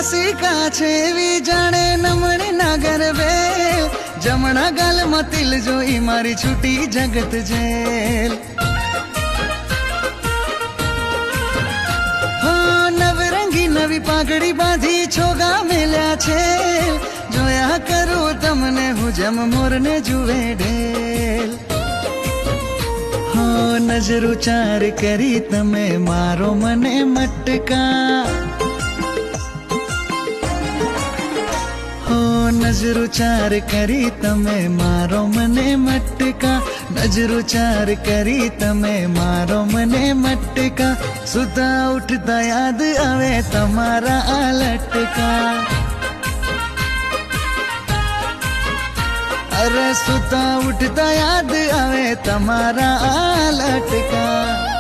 રાશિકા છે એવી જાણે નમણી નાગર વેલ, જમણા ગાલમાં તિલ જોઈ મારી છૂટી જગત જેલ. નવરંગી નવી પાઘડી બાંધી છોગા મેલ્યા છે, જોયા કરું તમને હું જેમ મોરને જુએ ઢેલ. નજરો ચાર કરી તમે મારો મને મટકા, નજરો ચાર કરી તમે મારો મને મટકા, નજરો ચાર કરી તમે મારો મને મટકા. સુતા ઉઠતા યાદ આવે તમારા આ લટકા, અરે સુતા ઉઠતા યાદ આવે તમારા આ લટકા.